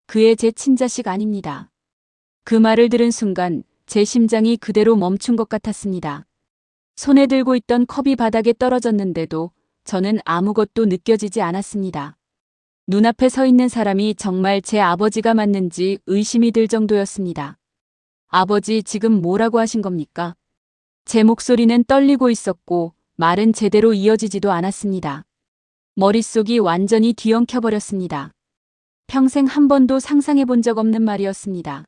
그의 제 친자식 아닙니다. 그 말을 들은 순간 제 심장이 그대로 멈춘 것 같았습니다. 손에 들고 있던 컵이 바닥에 떨어졌는데도 저는 아무것도 느껴지지 않았습니다. 눈앞에 서 있는 사람이 정말 제 아버지가 맞는지 의심이 들 정도였습니다. 아버지, 지금 뭐라고 하신 겁니까? 제 목소리는 떨리고 있었고 말은 제대로 이어지지도 않았습니다. 머릿속이 완전히 뒤엉켜버렸습니다. 평생 한 번도 상상해 본 적 없는 말이었습니다.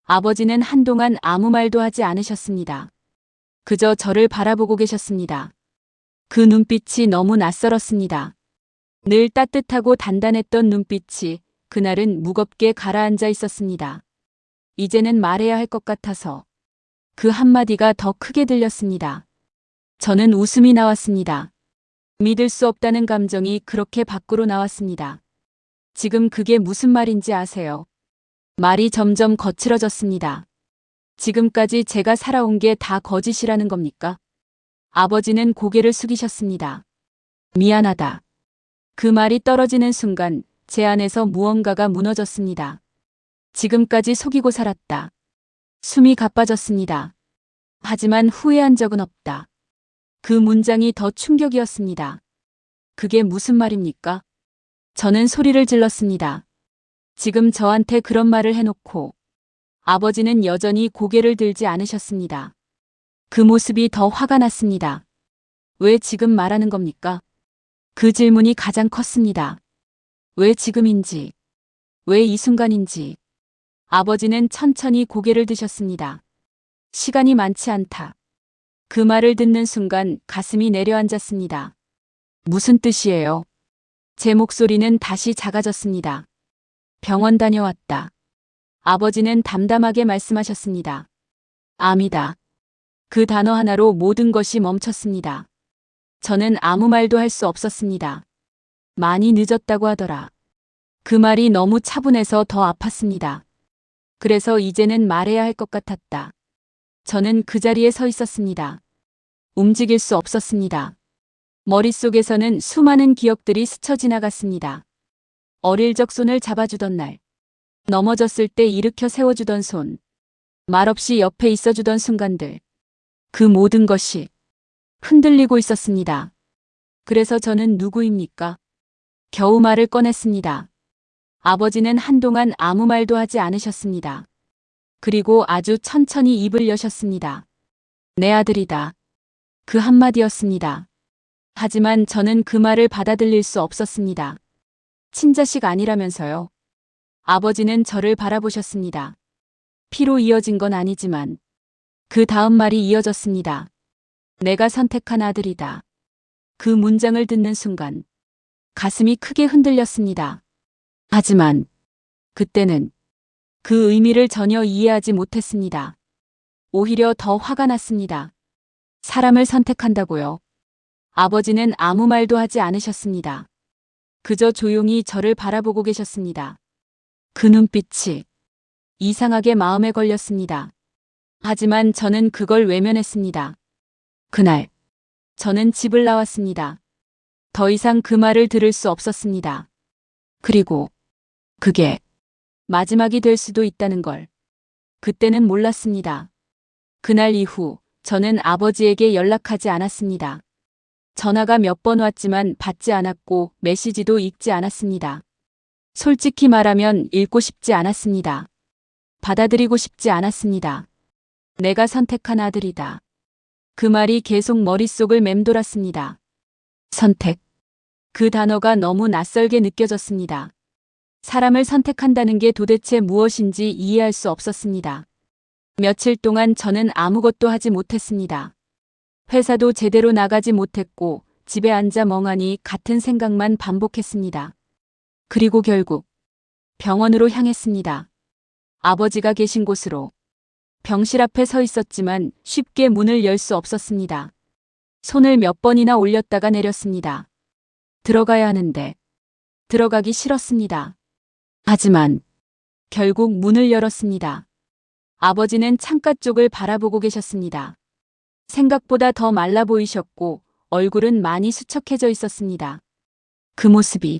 아버지는 한동안 아무 말도 하지 않으셨습니다. 그저 저를 바라보고 계셨습니다. 그 눈빛이 너무 낯설었습니다. 늘 따뜻하고 단단했던 눈빛이 그날은 무겁게 가라앉아 있었습니다. 이제는 말해야 할 것 같아서 그 한마디가 더 크게 들렸습니다. 저는 웃음이 나왔습니다. 믿을 수 없다는 감정이 그렇게 밖으로 나왔습니다. 지금 그게 무슨 말인지 아세요? 말이 점점 거칠어졌습니다. 지금까지 제가 살아온 게 다 거짓이라는 겁니까? 아버지는 고개를 숙이셨습니다. 미안하다. 그 말이 떨어지는 순간 제 안에서 무언가가 무너졌습니다. 지금까지 속이고 살았다. 숨이 가빠졌습니다. 하지만 후회한 적은 없다. 그 문장이 더 충격이었습니다. 그게 무슨 말입니까? 저는 소리를 질렀습니다. 지금 저한테 그런 말을 해놓고 아버지는 여전히 고개를 들지 않으셨습니다. 그 모습이 더 화가 났습니다. 왜 지금 말하는 겁니까? 그 질문이 가장 컸습니다. 왜 지금인지, 왜 이 순간인지. 아버지는 천천히 고개를 드셨습니다. 시간이 많지 않다. 그 말을 듣는 순간 가슴이 내려앉았습니다. 무슨 뜻이에요? 제 목소리는 다시 작아졌습니다. 병원 다녀왔다. 아버지는 담담하게 말씀하셨습니다. 암이다. 그 단어 하나로 모든 것이 멈췄습니다. 저는 아무 말도 할 수 없었습니다. 많이 늦었다고 하더라. 그 말이 너무 차분해서 더 아팠습니다. 그래서 이제는 말해야 할 것 같았다. 저는 그 자리에 서 있었습니다. 움직일 수 없었습니다. 머릿속에서는 수많은 기억들이 스쳐 지나갔습니다. 어릴 적 손을 잡아주던 날, 넘어졌을 때 일으켜 세워주던 손, 말없이 옆에 있어주던 순간들, 그 모든 것이 흔들리고 있었습니다. 그래서 저는 누구입니까? 겨우 말을 꺼냈습니다. 아버지는 한동안 아무 말도 하지 않으셨습니다. 그리고 아주 천천히 입을 여셨습니다. 내 아들이다. 그 한마디였습니다. 하지만 저는 그 말을 받아들일 수 없었습니다. 친자식 아니라면서요. 아버지는 저를 바라보셨습니다. 피로 이어진 건 아니지만 그 다음 말이 이어졌습니다. 내가 선택한 아들이다. 그 문장을 듣는 순간 가슴이 크게 흔들렸습니다. 하지만 그때는 그 의미를 전혀 이해하지 못했습니다. 오히려 더 화가 났습니다. 사람을 선택한다고요? 아버지는 아무 말도 하지 않으셨습니다. 그저 조용히 저를 바라보고 계셨습니다. 그 눈빛이 이상하게 마음에 걸렸습니다. 하지만 저는 그걸 외면했습니다. 그날 저는 집을 나왔습니다. 더 이상 그 말을 들을 수 없었습니다. 그리고 그게 마지막이 될 수도 있다는 걸 그때는 몰랐습니다. 그날 이후 저는 아버지에게 연락하지 않았습니다. 전화가 몇 번 왔지만 받지 않았고 메시지도 읽지 않았습니다. 솔직히 말하면 읽고 싶지 않았습니다. 받아들이고 싶지 않았습니다. 내가 선택한 아들이다. 그 말이 계속 머릿속을 맴돌았습니다. 선택. 그 단어가 너무 낯설게 느껴졌습니다. 사람을 선택한다는 게 도대체 무엇인지 이해할 수 없었습니다. 며칠 동안 저는 아무것도 하지 못했습니다. 회사도 제대로 나가지 못했고 집에 앉아 멍하니 같은 생각만 반복했습니다. 그리고 결국 병원으로 향했습니다. 아버지가 계신 곳으로. 병실 앞에 서 있었지만 쉽게 문을 열 수 없었습니다. 손을 몇 번이나 올렸다가 내렸습니다. 들어가야 하는데 들어가기 싫었습니다. 하지만 결국 문을 열었습니다. 아버지는 창가 쪽을 바라보고 계셨습니다. 생각보다 더 말라 보이셨고 얼굴은 많이 수척해져 있었습니다. 그 모습이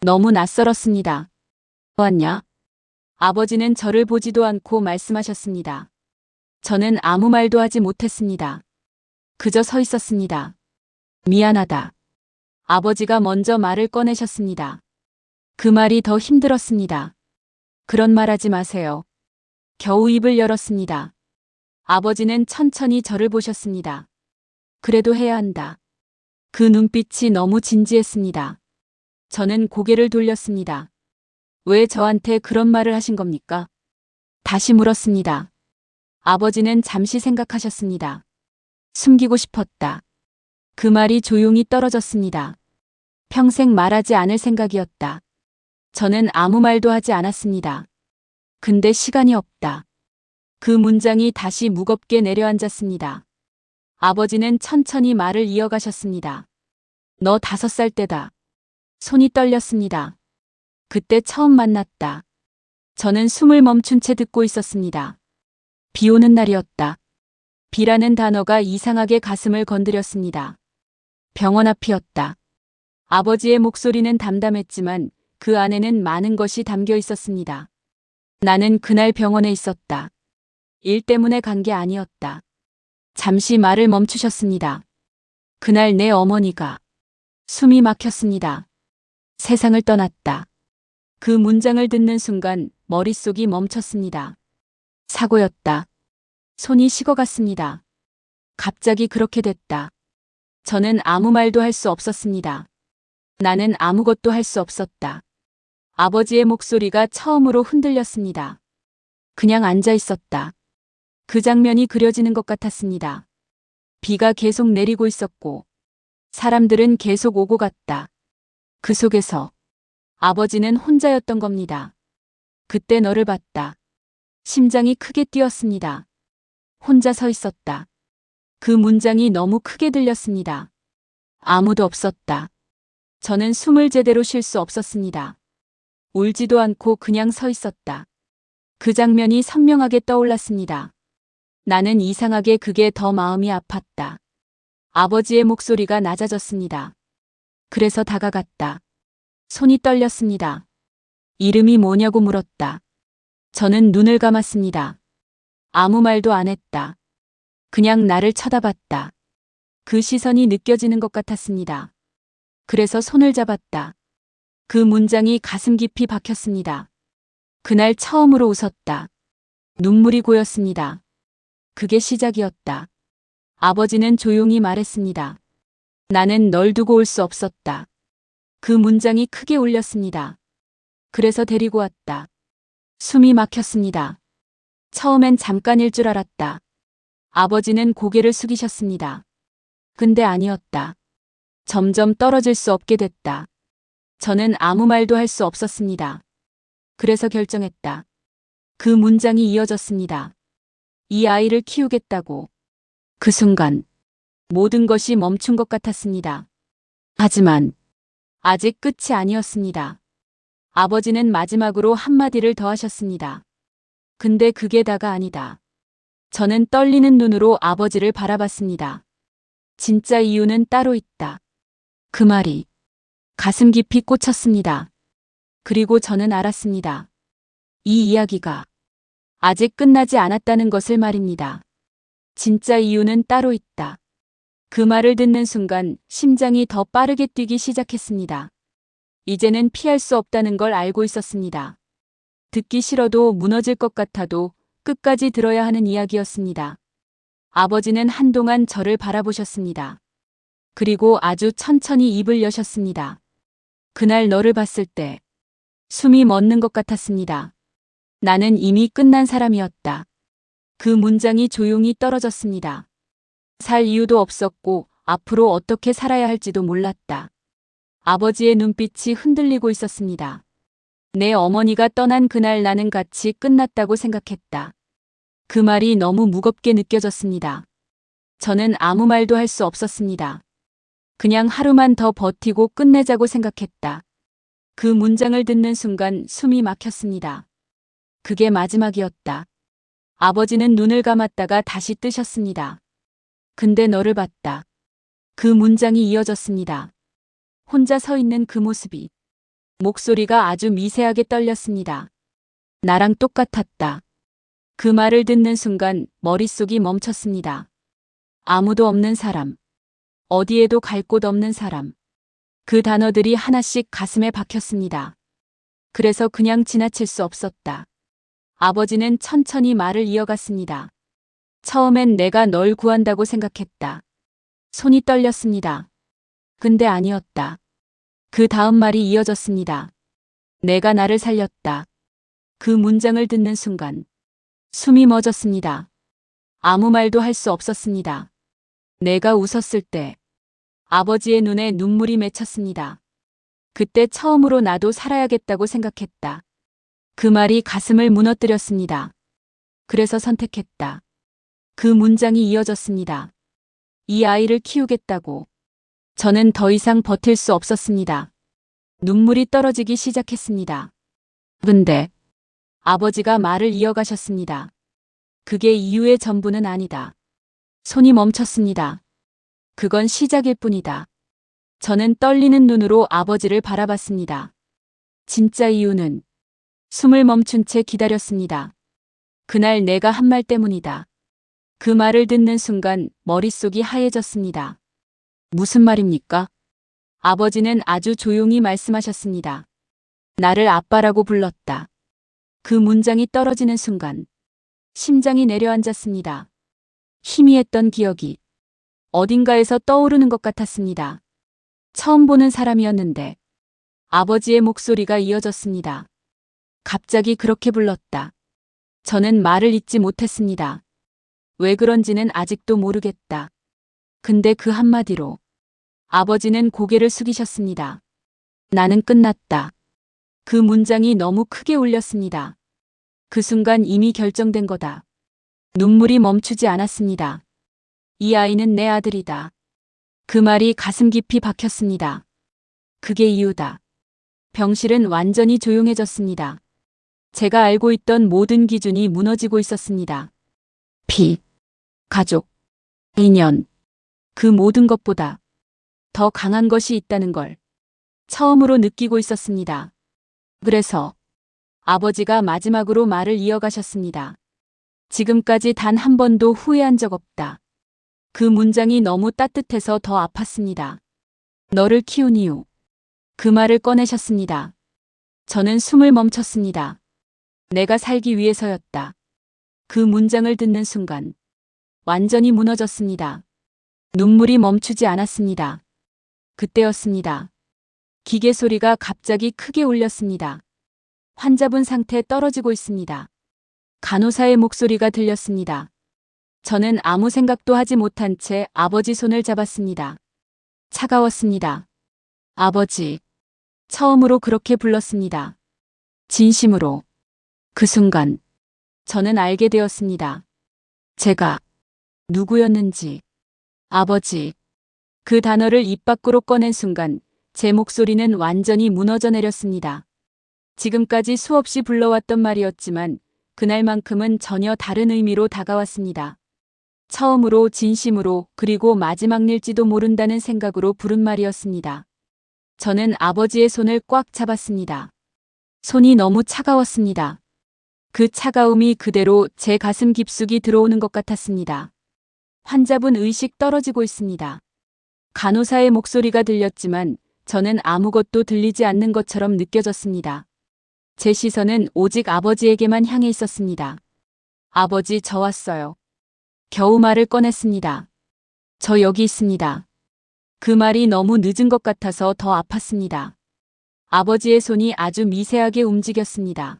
너무 낯설었습니다. 왔냐? 아버지는 저를 보지도 않고 말씀하셨습니다. 저는 아무 말도 하지 못했습니다. 그저 서 있었습니다. 미안하다. 아버지가 먼저 말을 꺼내셨습니다. 그 말이 더 힘들었습니다. 그런 말 하지 마세요. 겨우 입을 열었습니다. 아버지는 천천히 저를 보셨습니다. 그래도 해야 한다. 그 눈빛이 너무 진지했습니다. 저는 고개를 돌렸습니다. 왜 저한테 그런 말을 하신 겁니까? 다시 물었습니다. 아버지는 잠시 생각하셨습니다. 숨기고 싶었다. 그 말이 조용히 떨어졌습니다. 평생 말하지 않을 생각이었다. 저는 아무 말도 하지 않았습니다. 근데 시간이 없다. 그 문장이 다시 무겁게 내려앉았습니다. 아버지는 천천히 말을 이어가셨습니다. 너 5살 때다. 손이 떨렸습니다. 그때 처음 만났다. 저는 숨을 멈춘 채 듣고 있었습니다. 비 오는 날이었다. 비라는 단어가 이상하게 가슴을 건드렸습니다. 병원 앞이었다. 아버지의 목소리는 담담했지만 그 안에는 많은 것이 담겨 있었습니다. 나는 그날 병원에 있었다. 일 때문에 간 게 아니었다. 잠시 말을 멈추셨습니다. 그날 내 어머니가 숨이 막혔습니다. 세상을 떠났다. 그 문장을 듣는 순간 머릿속이 멈췄습니다. 사고였다. 손이 식어갔습니다. 갑자기 그렇게 됐다. 저는 아무 말도 할 수 없었습니다. 나는 아무것도 할 수 없었다. 아버지의 목소리가 처음으로 흔들렸습니다. 그냥 앉아 있었다. 그 장면이 그려지는 것 같았습니다. 비가 계속 내리고 있었고 사람들은 계속 오고 갔다. 그 속에서 아버지는 혼자였던 겁니다. 그때 너를 봤다. 심장이 크게 뛰었습니다. 혼자 서 있었다. 그 문장이 너무 크게 들렸습니다. 아무도 없었다. 저는 숨을 제대로 쉴 수 없었습니다. 울지도 않고 그냥 서 있었다. 그 장면이 선명하게 떠올랐습니다. 나는 이상하게 그게 더 마음이 아팠다. 아버지의 목소리가 낮아졌습니다. 그래서 다가갔다. 손이 떨렸습니다. 이름이 뭐냐고 물었다. 저는 눈을 감았습니다. 아무 말도 안 했다. 그냥 나를 쳐다봤다. 그 시선이 느껴지는 것 같았습니다. 그래서 손을 잡았다. 그 문장이 가슴 깊이 박혔습니다. 그날 처음으로 웃었다. 눈물이 고였습니다. 그게 시작이었다. 아버지는 조용히 말했습니다. 나는 널 두고 올 수 없었다. 그 문장이 크게 울렸습니다. 그래서 데리고 왔다. 숨이 막혔습니다. 처음엔 잠깐일 줄 알았다. 아버지는 고개를 숙이셨습니다. 근데 아니었다. 점점 떨어질 수 없게 됐다. 저는 아무 말도 할 수 없었습니다. 그래서 결정했다. 그 문장이 이어졌습니다. 이 아이를 키우겠다고. 그 순간 모든 것이 멈춘 것 같았습니다. 하지만 아직 끝이 아니었습니다. 아버지는 마지막으로 한마디를 더 하셨습니다. 근데 그게 다가 아니다. 저는 떨리는 눈으로 아버지를 바라봤습니다. 진짜 이유는 따로 있다. 그 말이 가슴 깊이 꽂혔습니다. 그리고 저는 알았습니다. 이 이야기가 아직 끝나지 않았다는 것을 말입니다. 진짜 이유는 따로 있다. 그 말을 듣는 순간 심장이 더 빠르게 뛰기 시작했습니다. 이제는 피할 수 없다는 걸 알고 있었습니다. 듣기 싫어도 무너질 것 같아도 끝까지 들어야 하는 이야기였습니다. 아버지는 한동안 저를 바라보셨습니다. 그리고 아주 천천히 입을 여셨습니다. 그날 너를 봤을 때 숨이 멎는 것 같았습니다. 나는 이미 끝난 사람이었다. 그 문장이 조용히 떨어졌습니다. 살 이유도 없었고 앞으로 어떻게 살아야 할지도 몰랐다. 아버지의 눈빛이 흔들리고 있었습니다. 내 어머니가 떠난 그날 나는 같이 끝났다고 생각했다. 그 말이 너무 무겁게 느껴졌습니다. 저는 아무 말도 할 수 없었습니다. 그냥 하루만 더 버티고 끝내자고 생각했다. 그 문장을 듣는 순간 숨이 막혔습니다. 그게 마지막이었다. 아버지는 눈을 감았다가 다시 뜨셨습니다. 근데 너를 봤다. 그 문장이 이어졌습니다. 혼자 서 있는 그 모습이. 목소리가 아주 미세하게 떨렸습니다. 나랑 똑같았다. 그 말을 듣는 순간 머릿속이 멈췄습니다. 아무도 없는 사람. 어디에도 갈 곳 없는 사람. 그 단어들이 하나씩 가슴에 박혔습니다. 그래서 그냥 지나칠 수 없었다. 아버지는 천천히 말을 이어갔습니다. 처음엔 내가 널 구한다고 생각했다. 손이 떨렸습니다. 근데 아니었다. 그 다음 말이 이어졌습니다. 내가 나를 살렸다. 그 문장을 듣는 순간 숨이 멎었습니다. 아무 말도 할 수 없었습니다. 내가 웃었을 때 아버지의 눈에 눈물이 맺혔습니다. 그때 처음으로 나도 살아야겠다고 생각했다. 그 말이 가슴을 무너뜨렸습니다. 그래서 선택했다. 그 문장이 이어졌습니다. 이 아이를 키우겠다고. 저는 더 이상 버틸 수 없었습니다. 눈물이 떨어지기 시작했습니다. 근데 아버지가 말을 이어가셨습니다. 그게 이유의 전부는 아니다. 손이 멈췄습니다. 그건 시작일 뿐이다. 저는 떨리는 눈으로 아버지를 바라봤습니다. 진짜 이유는 숨을 멈춘 채 기다렸습니다. 그날 내가 한 말 때문이다. 그 말을 듣는 순간 머릿속이 하얘졌습니다. 무슨 말입니까? 아버지는 아주 조용히 말씀하셨습니다. 나를 아빠라고 불렀다. 그 문장이 떨어지는 순간 심장이 내려앉았습니다. 희미했던 기억이 어딘가에서 떠오르는 것 같았습니다. 처음 보는 사람이었는데 아버지의 목소리가 이어졌습니다. 갑자기 그렇게 불렀다. 저는 말을 잇지 못했습니다. 왜 그런지는 아직도 모르겠다. 근데 그 한마디로 아버지는 고개를 숙이셨습니다. 나는 끝났다. 그 문장이 너무 크게 울렸습니다. 그 순간 이미 결정된 거다. 눈물이 멈추지 않았습니다. 이 아이는 내 아들이다. 그 말이 가슴 깊이 박혔습니다. 그게 이유다. 병실은 완전히 조용해졌습니다. 제가 알고 있던 모든 기준이 무너지고 있었습니다. 피, 가족, 인연, 그 모든 것보다 더 강한 것이 있다는 걸 처음으로 느끼고 있었습니다. 그래서 아버지가 마지막으로 말을 이어가셨습니다. 지금까지 단 한 번도 후회한 적 없다. 그 문장이 너무 따뜻해서 더 아팠습니다. 너를 키운 이유. 그 말을 꺼내셨습니다. 저는 숨을 멈췄습니다. 내가 살기 위해서였다. 그 문장을 듣는 순간 완전히 무너졌습니다. 눈물이 멈추지 않았습니다. 그때였습니다. 기계 소리가 갑자기 크게 울렸습니다. 환자분 상태 떨어지고 있습니다. 간호사의 목소리가 들렸습니다. 저는 아무 생각도 하지 못한 채 아버지 손을 잡았습니다. 차가웠습니다. 아버지. 처음으로 그렇게 불렀습니다. 진심으로. 그 순간 저는 알게 되었습니다. 제가 누구였는지. 아버지. 그 단어를 입 밖으로 꺼낸 순간 제 목소리는 완전히 무너져 내렸습니다. 지금까지 수없이 불러왔던 말이었지만 그날만큼은 전혀 다른 의미로 다가왔습니다. 처음으로 진심으로 그리고 마지막일지도 모른다는 생각으로 부른 말이었습니다. 저는 아버지의 손을 꽉 잡았습니다. 손이 너무 차가웠습니다. 그 차가움이 그대로 제 가슴 깊숙이 들어오는 것 같았습니다. 환자분 의식 떨어지고 있습니다. 간호사의 목소리가 들렸지만 저는 아무것도 들리지 않는 것처럼 느껴졌습니다. 제 시선은 오직 아버지에게만 향해 있었습니다. 아버지, 저 왔어요. 겨우 말을 꺼냈습니다. 저 여기 있습니다. 그 말이 너무 늦은 것 같아서 더 아팠습니다. 아버지의 손이 아주 미세하게 움직였습니다.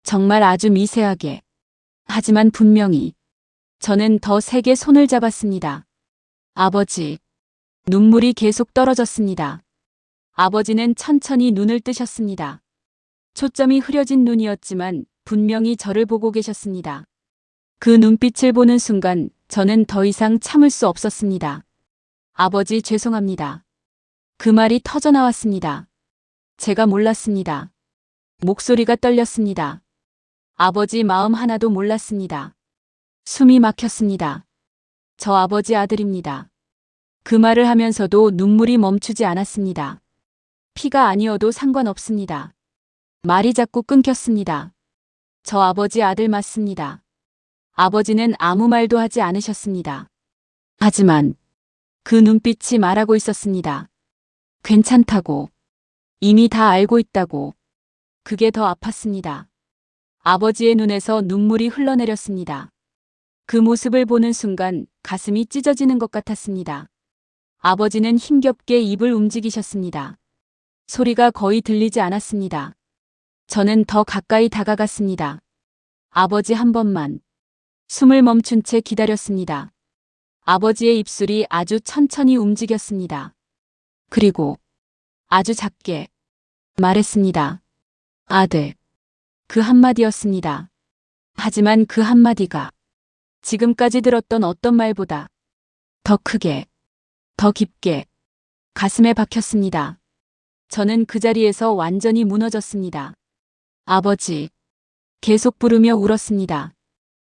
정말 아주 미세하게. 하지만 분명히 저는 더 세게 손을 잡았습니다. 아버지. 눈물이 계속 떨어졌습니다. 아버지는 천천히 눈을 뜨셨습니다. 초점이 흐려진 눈이었지만 분명히 저를 보고 계셨습니다. 그 눈빛을 보는 순간 저는 더 이상 참을 수 없었습니다. 아버지, 죄송합니다. 그 말이 터져나왔습니다. 제가 몰랐습니다. 목소리가 떨렸습니다. 아버지 마음 하나도 몰랐습니다. 숨이 막혔습니다. 저 아버지 아들입니다. 그 말을 하면서도 눈물이 멈추지 않았습니다. 피가 아니어도 상관없습니다. 말이 자꾸 끊겼습니다. 저 아버지 아들 맞습니다. 아버지는 아무 말도 하지 않으셨습니다. 하지만 그 눈빛이 말하고 있었습니다. 괜찮다고. 이미 다 알고 있다고. 그게 더 아팠습니다. 아버지의 눈에서 눈물이 흘러내렸습니다. 그 모습을 보는 순간 가슴이 찢어지는 것 같았습니다. 아버지는 힘겹게 입을 움직이셨습니다. 소리가 거의 들리지 않았습니다. 저는 더 가까이 다가갔습니다. 아버지 한 번만. 숨을 멈춘 채 기다렸습니다. 아버지의 입술이 아주 천천히 움직였습니다. 그리고 아주 작게 말했습니다. 아들. 그 한마디였습니다. 하지만 그 한마디가 지금까지 들었던 어떤 말보다 더 크게, 더 깊게 가슴에 박혔습니다. 저는 그 자리에서 완전히 무너졌습니다. 아버지. 계속 부르며 울었습니다.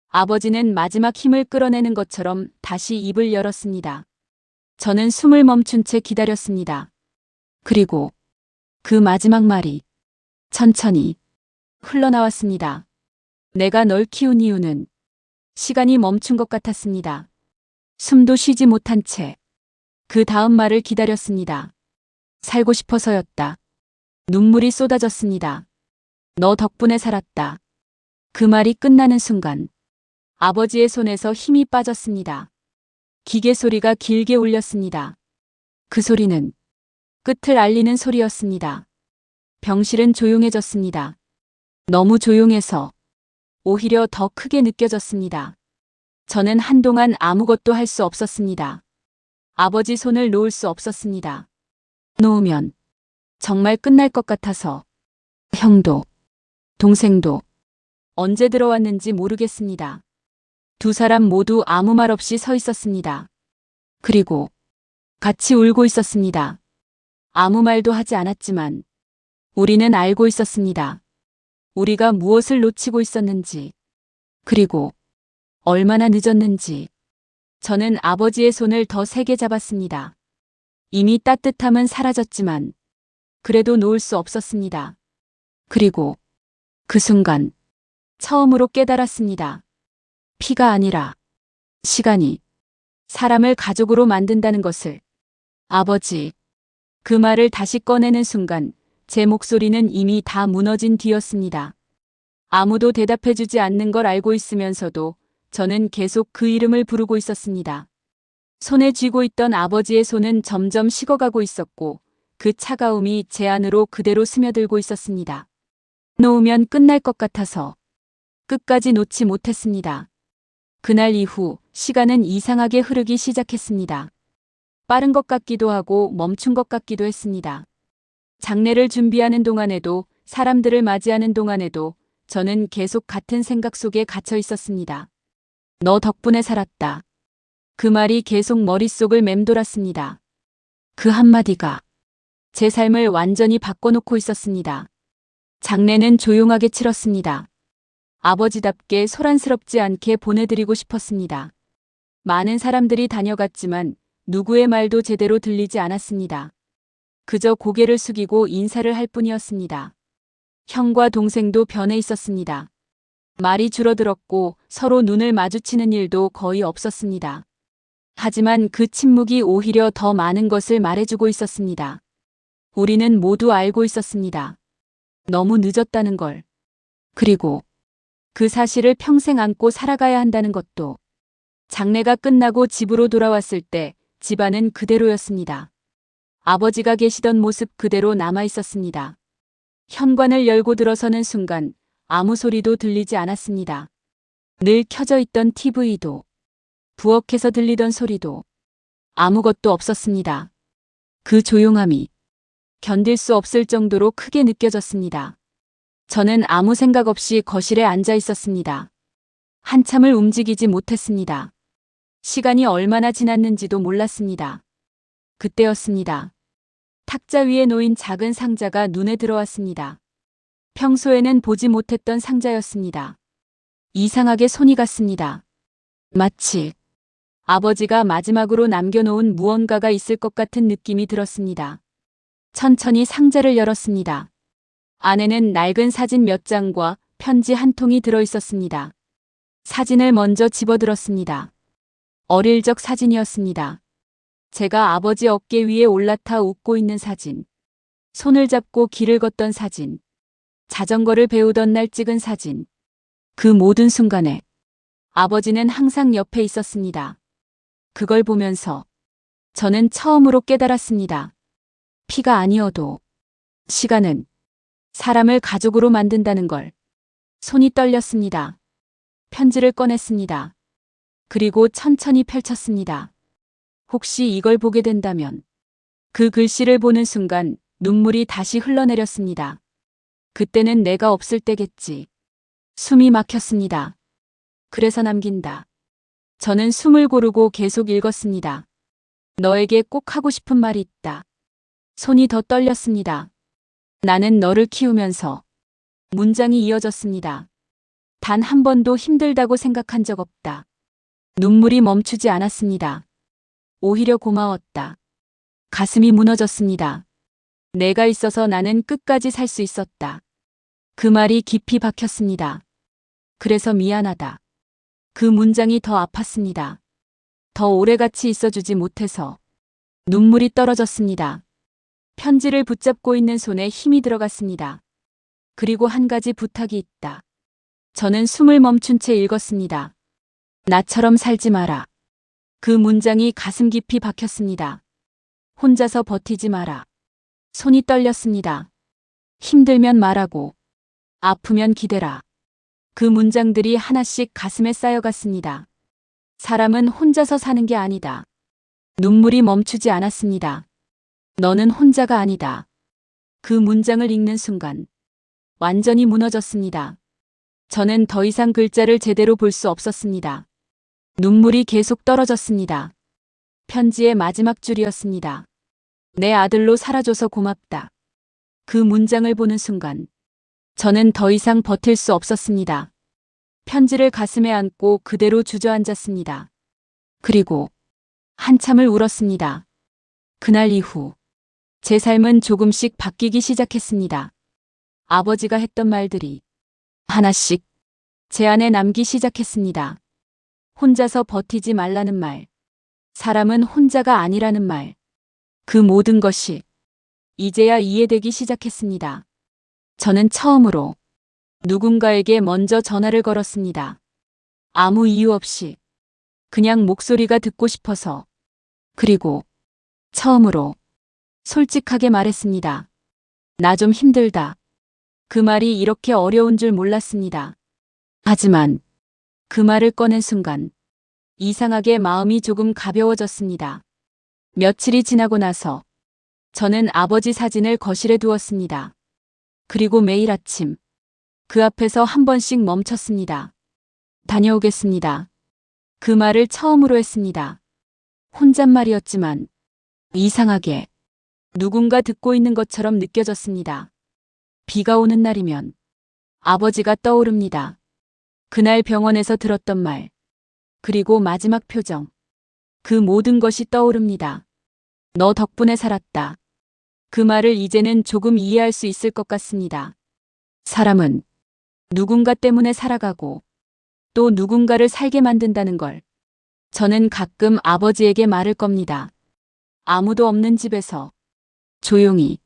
아버지는 마지막 힘을 끌어내는 것처럼 다시 입을 열었습니다. 저는 숨을 멈춘 채 기다렸습니다. 그리고 그 마지막 말이 천천히 흘러나왔습니다. 내가 널 키운 이유는 시간이 멈춘 것 같았습니다. 숨도 쉬지 못한 채 그 다음 말을 기다렸습니다. 살고 싶어서였다. 눈물이 쏟아졌습니다. 너 덕분에 살았다. 그 말이 끝나는 순간 아버지의 손에서 힘이 빠졌습니다. 기계 소리가 길게 울렸습니다. 그 소리는 끝을 알리는 소리였습니다. 병실은 조용해졌습니다. 너무 조용해서 오히려 더 크게 느껴졌습니다. 저는 한동안 아무것도 할 수 없었습니다. 아버지 손을 놓을 수 없었습니다. 놓으면 정말 끝날 것 같아서 형도 동생도 언제 들어왔는지 모르겠습니다. 두 사람 모두 아무 말 없이 서 있었습니다. 그리고 같이 울고 있었습니다. 아무 말도 하지 않았지만 우리는 알고 있었습니다. 우리가 무엇을 놓치고 있었는지, 그리고 얼마나 늦었는지. 저는 아버지의 손을 더 세게 잡았습니다. 이미 따뜻함은 사라졌지만 그래도 놓을 수 없었습니다. 그리고 그 순간 처음으로 깨달았습니다. 피가 아니라 시간이 사람을 가족으로 만든다는 것을. 아버지. 그 말을 다시 꺼내는 순간 제 목소리는 이미 다 무너진 뒤였습니다. 아무도 대답해주지 않는 걸 알고 있으면서도 저는 계속 그 이름을 부르고 있었습니다. 손에 쥐고 있던 아버지의 손은 점점 식어가고 있었고 그 차가움이 제 안으로 그대로 스며들고 있었습니다. 놓으면 끝날 것 같아서 끝까지 놓지 못했습니다. 그날 이후 시간은 이상하게 흐르기 시작했습니다. 빠른 것 같기도 하고 멈춘 것 같기도 했습니다. 장례를 준비하는 동안에도 사람들을 맞이하는 동안에도 저는 계속 같은 생각 속에 갇혀 있었습니다. 너 덕분에 살았다. 그 말이 계속 머릿속을 맴돌았습니다. 그 한마디가 제 삶을 완전히 바꿔놓고 있었습니다. 장례는 조용하게 치렀습니다. 아버지답게 소란스럽지 않게 보내드리고 싶었습니다. 많은 사람들이 다녀갔지만 누구의 말도 제대로 들리지 않았습니다. 그저 고개를 숙이고 인사를 할 뿐이었습니다. 형과 동생도 변해 있었습니다. 말이 줄어들었고 서로 눈을 마주치는 일도 거의 없었습니다. 하지만 그 침묵이 오히려 더 많은 것을 말해주고 있었습니다. 우리는 모두 알고 있었습니다. 너무 늦었다는 걸. 그리고 그 사실을 평생 안고 살아가야 한다는 것도. 장례가 끝나고 집으로 돌아왔을 때 집안은 그대로였습니다. 아버지가 계시던 모습 그대로 남아 있었습니다. 현관을 열고 들어서는 순간 아무 소리도 들리지 않았습니다. 늘 켜져 있던 TV도, 부엌에서 들리던 소리도 아무것도 없었습니다. 그 조용함이 견딜 수 없을 정도로 크게 느껴졌습니다. 저는 아무 생각 없이 거실에 앉아 있었습니다. 한참을 움직이지 못했습니다. 시간이 얼마나 지났는지도 몰랐습니다. 그때였습니다. 탁자 위에 놓인 작은 상자가 눈에 들어왔습니다. 평소에는 보지 못했던 상자였습니다. 이상하게 손이 갔습니다. 마치 아버지가 마지막으로 남겨놓은 무언가가 있을 것 같은 느낌이 들었습니다. 천천히 상자를 열었습니다. 안에는 낡은 사진 몇 장과 편지 한 통이 들어 있었습니다. 사진을 먼저 집어들었습니다. 어릴 적 사진이었습니다. 제가 아버지 어깨 위에 올라타 웃고 있는 사진. 손을 잡고 길을 걷던 사진. 자전거를 배우던 날 찍은 사진. 그 모든 순간에 아버지는 항상 옆에 있었습니다. 그걸 보면서 저는 처음으로 깨달았습니다. 피가 아니어도 시간은 사람을 가족으로 만든다는 걸. 손이 떨렸습니다. 편지를 꺼냈습니다. 그리고 천천히 펼쳤습니다. 혹시 이걸 보게 된다면. 그 글씨를 보는 순간 눈물이 다시 흘러내렸습니다. 그때는 내가 없을 때겠지. 숨이 막혔습니다. 그래서 남긴다. 저는 숨을 고르고 계속 읽었습니다. 너에게 꼭 하고 싶은 말이 있다. 손이 더 떨렸습니다. 나는 너를 키우면서. 문장이 이어졌습니다. 단 한 번도 힘들다고 생각한 적 없다. 눈물이 멈추지 않았습니다. 오히려 고마웠다. 가슴이 무너졌습니다. 내가 있어서 나는 끝까지 살 수 있었다. 그 말이 깊이 박혔습니다. 그래서 미안하다. 그 문장이 더 아팠습니다. 더 오래 같이 있어주지 못해서. 눈물이 떨어졌습니다. 편지를 붙잡고 있는 손에 힘이 들어갔습니다. 그리고 한 가지 부탁이 있다. 저는 숨을 멈춘 채 읽었습니다. 나처럼 살지 마라. 그 문장이 가슴 깊이 박혔습니다. 혼자서 버티지 마라. 손이 떨렸습니다. 힘들면 말하고, 아프면 기대라. 그 문장들이 하나씩 가슴에 쌓여갔습니다. 사람은 혼자서 사는 게 아니다. 눈물이 멈추지 않았습니다. 너는 혼자가 아니다. 그 문장을 읽는 순간 완전히 무너졌습니다. 저는 더 이상 글자를 제대로 볼 수 없었습니다. 눈물이 계속 떨어졌습니다. 편지의 마지막 줄이었습니다. 내 아들로 살아줘서 고맙다. 그 문장을 보는 순간 저는 더 이상 버틸 수 없었습니다. 편지를 가슴에 안고 그대로 주저앉았습니다. 그리고 한참을 울었습니다. 그날 이후 제 삶은 조금씩 바뀌기 시작했습니다. 아버지가 했던 말들이 하나씩 제 안에 남기 시작했습니다. 혼자서 버티지 말라는 말, 사람은 혼자가 아니라는 말, 그 모든 것이 이제야 이해되기 시작했습니다. 저는 처음으로 누군가에게 먼저 전화를 걸었습니다. 아무 이유 없이 그냥 목소리가 듣고 싶어서. 그리고 처음으로 솔직하게 말했습니다. 나 좀 힘들다. 그 말이 이렇게 어려운 줄 몰랐습니다. 하지만 그 말을 꺼낸 순간 이상하게 마음이 조금 가벼워졌습니다. 며칠이 지나고 나서 저는 아버지 사진을 거실에 두었습니다. 그리고 매일 아침 그 앞에서 한 번씩 멈췄습니다. 다녀오겠습니다. 그 말을 처음으로 했습니다. 혼잣말이었지만 이상하게 누군가 듣고 있는 것처럼 느껴졌습니다. 비가 오는 날이면 아버지가 떠오릅니다. 그날 병원에서 들었던 말, 그리고 마지막 표정. 그 모든 것이 떠오릅니다. 너 덕분에 살았다. 그 말을 이제는 조금 이해할 수 있을 것 같습니다. 사람은 누군가 때문에 살아가고 또 누군가를 살게 만든다는 걸 저는 가끔 아버지에게 말할 겁니다. 아무도 없는 집에서 조용히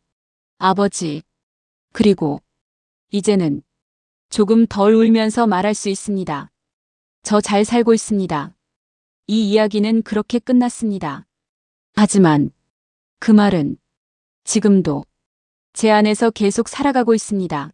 아버지, 그리고 이제는 조금 덜 울면서 말할 수 있습니다. 저 잘 살고 있습니다. 이 이야기는 그렇게 끝났습니다. 하지만 그 말은 지금도 제 안에서 계속 살아가고 있습니다.